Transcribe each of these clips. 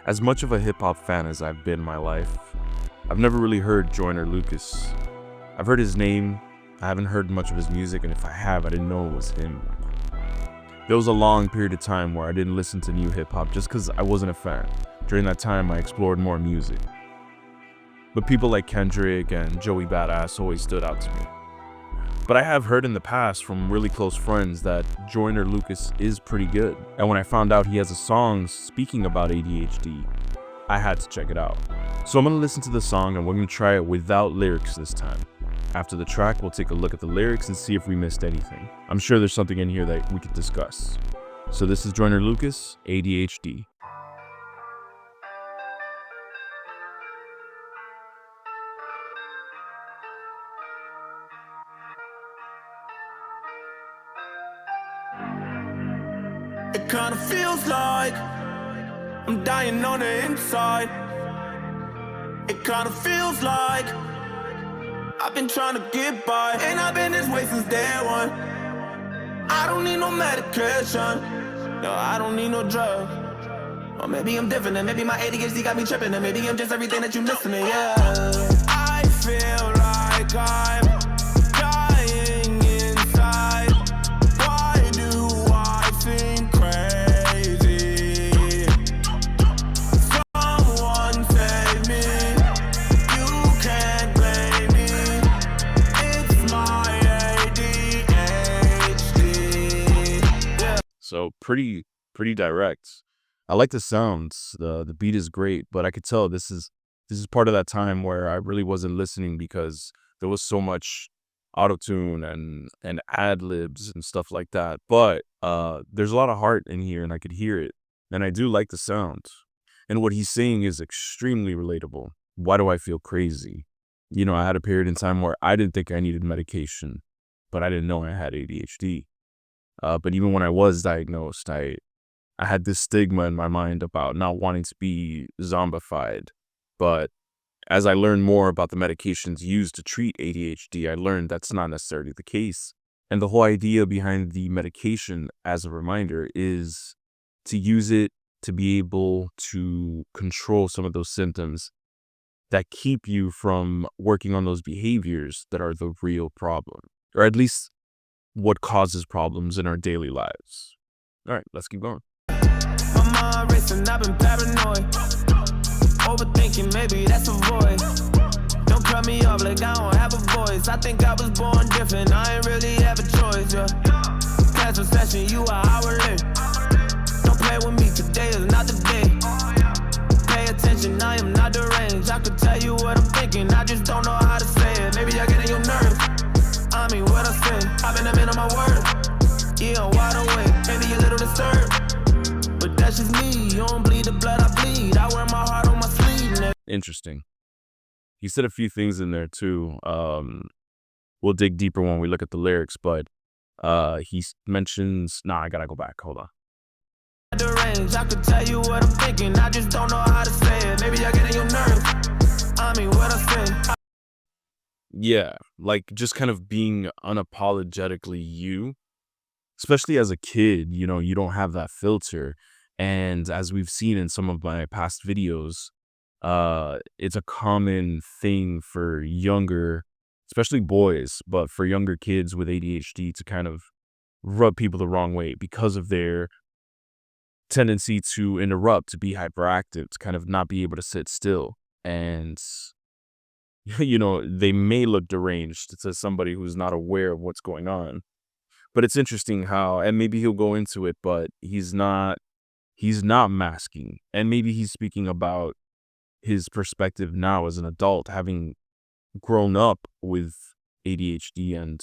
As much of a hip-hop fan as I've been in my life, I've never really heard Joyner Lucas. I've heard his name, I haven't heard much of his music, and if I have, I didn't know it was him. There was a long period of time where I didn't listen to new hip-hop just because I wasn't a fan. During that time, I explored more music. But people like Kendrick and Joey Badass always stood out to me. But I have heard in the past from really close friends that Joyner Lucas is pretty good. And when I found out he has a song speaking about ADHD, I had to check it out. So I'm gonna listen to the song and we're gonna try it without lyrics this time. After the track, we'll take a look at the lyrics and see if we missed anything. I'm sure there's something in here that we could discuss. So this is Joyner Lucas, ADHD. It kinda feels like I'm dying on the inside. It kinda feels like I've been trying to get by, and I've been this way since day one. I don't need no medication, no, I don't need no drug. Or maybe I'm different, and maybe my ADHD got me tripping, and maybe I'm just everything that you missing, yeah. I feel like I'm dying inside. Why do I think crazy? Someone save me. You can't blame me. It's my ADHD. Yeah. So pretty direct. I like the sounds. The beat is great, but I could tell this is part of that time where I really wasn't listening because there was so much auto-tune and ad-libs and stuff like that. But there's a lot of heart in here and I could hear it. And I do like the sound. And what he's saying is extremely relatable. Why do I feel crazy? You know, I had a period in time where I didn't think I needed medication, but I didn't know I had ADHD. But even when I was diagnosed, I had this stigma in my mind about not wanting to be zombified. But as I learned more about the medications used to treat ADHD, I learned that's not necessarily the case. And the whole idea behind the medication, as a reminder, is to use it to be able to control some of those symptoms that keep you from working on those behaviors that are the real problem, or at least what causes problems in our daily lives. All right, let's keep going. My mind racing, I've been paranoid. Overthinking, maybe that's a voice. Don't cut me off like I don't have a voice. I think I was born different, I ain't really have a choice, yeah. Cancel session, you are hour late. Don't play with me, today is not the day. Pay attention, I am not deranged. I could tell you what I'm thinking, I just don't know how to say it. Maybe I get in your nerves, I mean what I say. I've been a man on my word, yeah, I'm wide awake. Maybe a little disturbed, but that's just me. You don't bleed the blood I bleed. I wear my heart on my sleeve, nigga. Interesting. He said a few things in there too. We'll dig deeper when we look at the lyrics, but he mentions, I gotta go back. Hold on. The range, I could tell you what I'm thinking. I just don't know how to say it. Maybe I get in your nerves, I mean what I say. Yeah, like just kind of being unapologetically you. Especially as a kid, you know, you don't have that filter. And as we've seen in some of my past videos, it's a common thing for younger, especially boys, but for younger kids with ADHD to kind of rub people the wrong way because of their tendency to interrupt, to be hyperactive, to kind of not be able to sit still. And, you know, they may look deranged to somebody who's not aware of what's going on. But it's interesting how, and maybe he'll go into it, but he's not masking. And maybe he's speaking about his perspective now as an adult, having grown up with ADHD and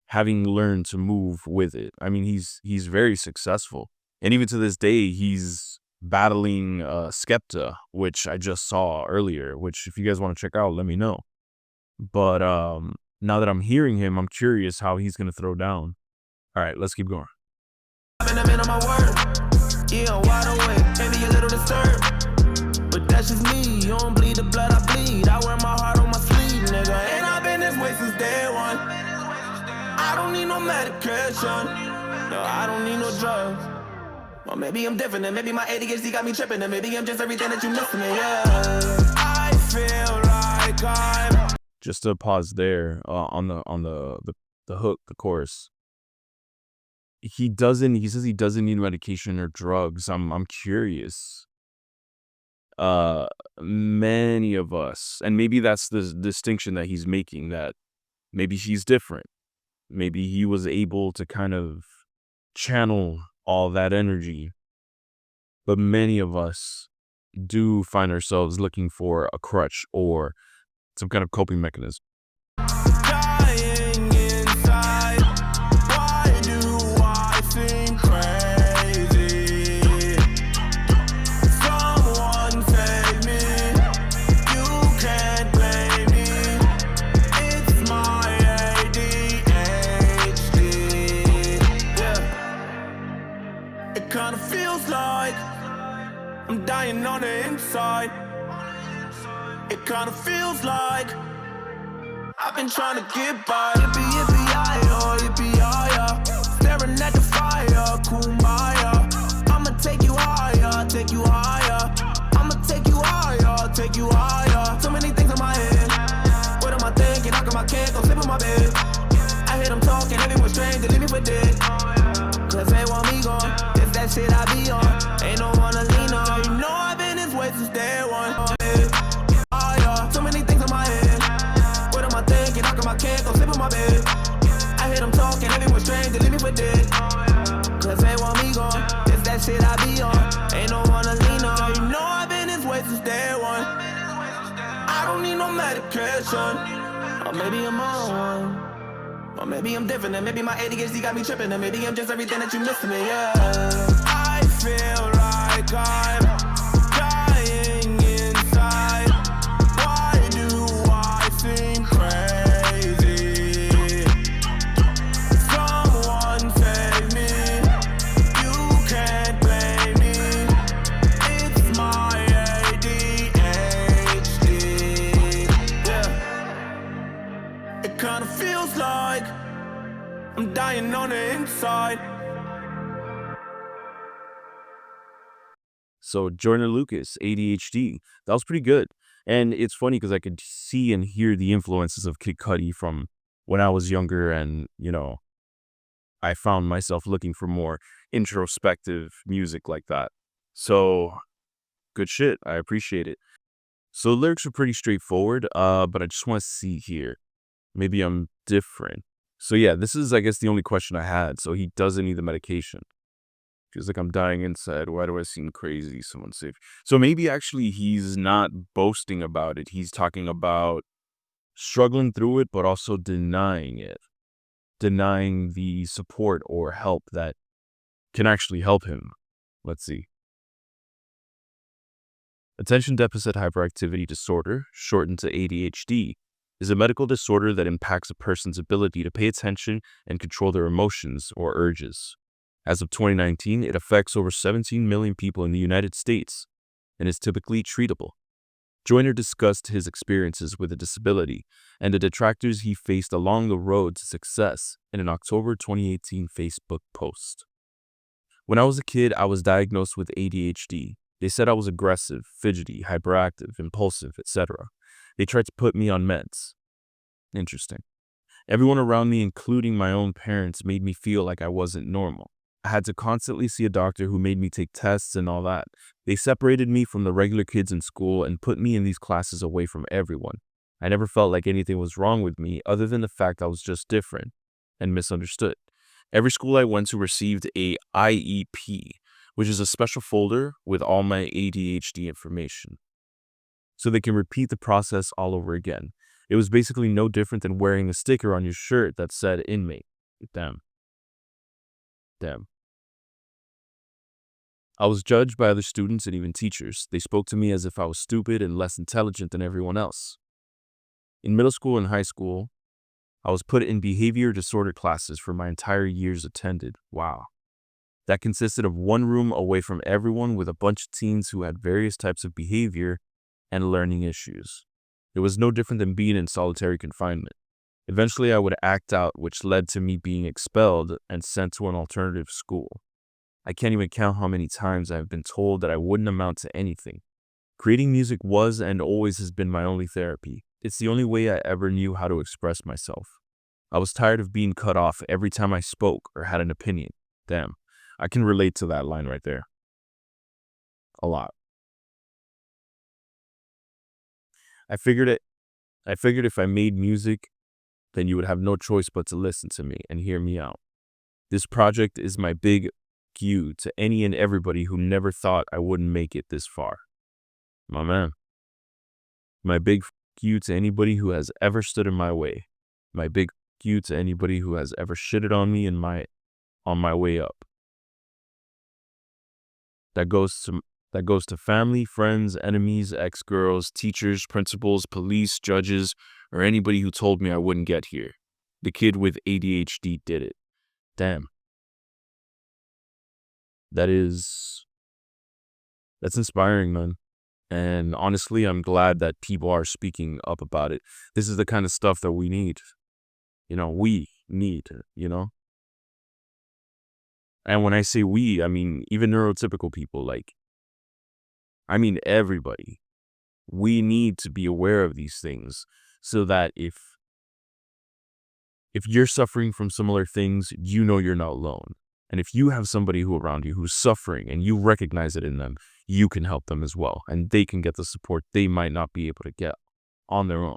having learned to move with it. I mean, he's very successful. And even to this day, he's battling Skepta, which I just saw earlier, which if you guys want to check out, let me know. But now that I'm hearing him, I'm curious how he's going to throw down. All right, let's keep going. I've been a man on my word, yeah, I'm wide awake. Maybe a little disturbed, but that's just me. You don't bleed the blood I bleed. I wear my heart on my sleeve, nigga. And I've been this way since day one. I don't need no medication, no, I don't need no drugs. Or maybe I'm different, and maybe my ADHD got me tripping, and maybe I'm just everything that you missing, yeah. I feel like I'm. Just to pause there on the hook, the chorus. He says he doesn't need medication or drugs. I'm curious. Uh, Many of us, and maybe that's the distinction that he's making, that maybe he's different. Maybe he was able to kind of channel all that energy, but many of us do find ourselves looking for a crutch or some kind of coping mechanism. Dying inside. Why do I seem crazy? Someone save me. You can't blame me. It's my ADHD. Yeah. It kinda feels like I'm dying on the inside. It kinda feels like I've been trying to get by. Yippee, yippee, yi-yo, yippee, yi-yo. Staring at the fire, kumbaya. I'ma take you higher, take you higher. I'ma take you higher, take you higher. So many things in my head. What am I thinking? How come I can't go sleep in my bed? I hear them talking, everyone's strange, they leave me for dead. Cause they want me gone, it's that shit I be on. Ain't no one to lean on. You know I've been this way since day one. So many things in my head. What am I thinking? How come I can't go sleep in my bed? I hear them talking, everyone's strange, they leave me for dead. Cause they want me gone, it's that shit I be on. Ain't no one to lean on. You know I've been this way since day one. I don't need no medication. Or maybe I'm on one. Or maybe I'm different, and maybe my ADHD got me tripping, and maybe I'm just everything that you missing me, yeah. I feel like I'm dying inside. Why do I seem crazy? Someone save me. You can't blame me. It's my ADHD. Yeah. It kinda feels like I'm dying on the inside. So Joyner Lucas, ADHD, that was pretty good. And it's funny because I could see and hear the influences of Kid Cudi from when I was younger, and I found myself looking for more introspective music like that. So good shit. I appreciate it. So the lyrics are pretty straightforward, but I just want to see here. Maybe I'm different. So yeah, this is, I guess, the only question I had. So he doesn't need the medication. Feels like I'm dying inside. Why do I seem crazy? Someone save. So maybe actually he's not boasting about it. He's talking about struggling through it, but also denying it. Denying the support or help that can actually help him. Let's see. Attention deficit hyperactivity disorder, shortened to ADHD, is a medical disorder that impacts a person's ability to pay attention and control their emotions or urges. As of 2019, it affects over 17 million people in the United States and is typically treatable. Joyner discussed his experiences with a disability and the detractors he faced along the road to success in an October 2018 Facebook post. When I was a kid, I was diagnosed with ADHD. They said I was aggressive, fidgety, hyperactive, impulsive, etc. They tried to put me on meds. Interesting. Everyone around me, including my own parents, made me feel like I wasn't normal. I had to constantly see a doctor who made me take tests and all that. They separated me from the regular kids in school and put me in these classes away from everyone. I never felt like anything was wrong with me other than the fact I was just different and misunderstood. Every school I went to received a IEP, which is a special folder with all my ADHD information, so they can repeat the process all over again. It was basically no different than wearing a sticker on your shirt that said inmate. Damn. I was judged by other students and even teachers. They spoke to me as if I was stupid and less intelligent than everyone else. In middle school and high school, I was put in behavior disorder classes for my entire years attended. Wow. That consisted of one room away from everyone with a bunch of teens who had various types of behavior and learning issues. It was no different than being in solitary confinement. Eventually, I would act out, which led to me being expelled and sent to an alternative school. I can't even count how many times I've been told that I wouldn't amount to anything. Creating music was and always has been my only therapy. It's the only way I ever knew how to express myself. I was tired of being cut off every time I spoke or had an opinion. Damn, I can relate to that line right there a lot. I figured it. I figured if I made music, then you would have no choice but to listen to me and hear me out. This project is my big you to any and everybody who never thought I wouldn't make it this far. My man. My big you to anybody who has ever stood in my way. My big you to anybody who has ever shitted on me on my way up. That goes to family, friends, enemies, ex-girls, teachers, principals, police, judges, or anybody who told me I wouldn't get here. The kid with ADHD did it. Damn. That's inspiring, man. And honestly, I'm glad that people are speaking up about it. This is the kind of stuff that we need. We need, you know? And when I say we, I mean even neurotypical people, I mean everybody. We need to be aware of these things so that if you're suffering from similar things, you know you're not alone. And if you have somebody who around you who's suffering and you recognize it in them, you can help them as well. And they can get the support they might not be able to get on their own.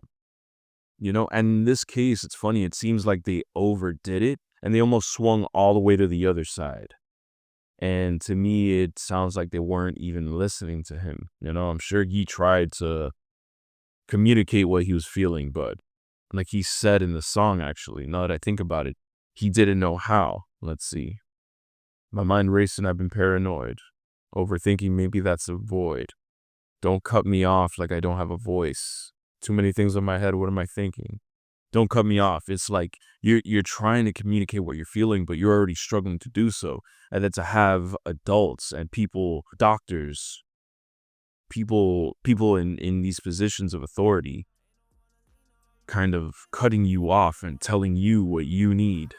And in this case, it's funny. It seems like they overdid it and they almost swung all the way to the other side. And to me, it sounds like they weren't even listening to him. I'm sure he tried to communicate what he was feeling, but like he said in the song, actually, now that I think about it, he didn't know how. Let's see. My mind racing, I've been paranoid. Overthinking, maybe that's a void. Don't cut me off like I don't have a voice. Too many things in my head, what am I thinking? Don't cut me off. It's like you're trying to communicate what you're feeling, but you're already struggling to do so. And then to have adults and people, doctors, people in these positions of authority kind of cutting you off and telling you what you need,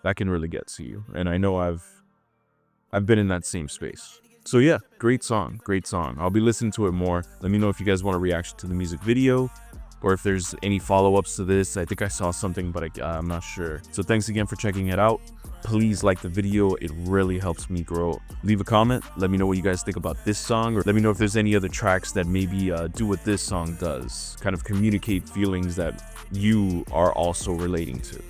that can really get to you. And I know I've been in that same space. So yeah, great song, great song. I'll be listening to it more. Let me know if you guys want a reaction to the music video or if there's any follow-ups to this. I think I saw something, but I'm not sure. So thanks again for checking it out. Please like the video. It really helps me grow. Leave a comment. Let me know what you guys think about this song, or let me know if there's any other tracks that maybe do what this song does. Kind of communicate feelings that you are also relating to.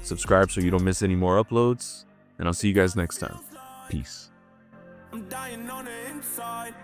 Subscribe so you don't miss any more uploads, and I'll see you guys next time. Peace. I'm dying on the inside.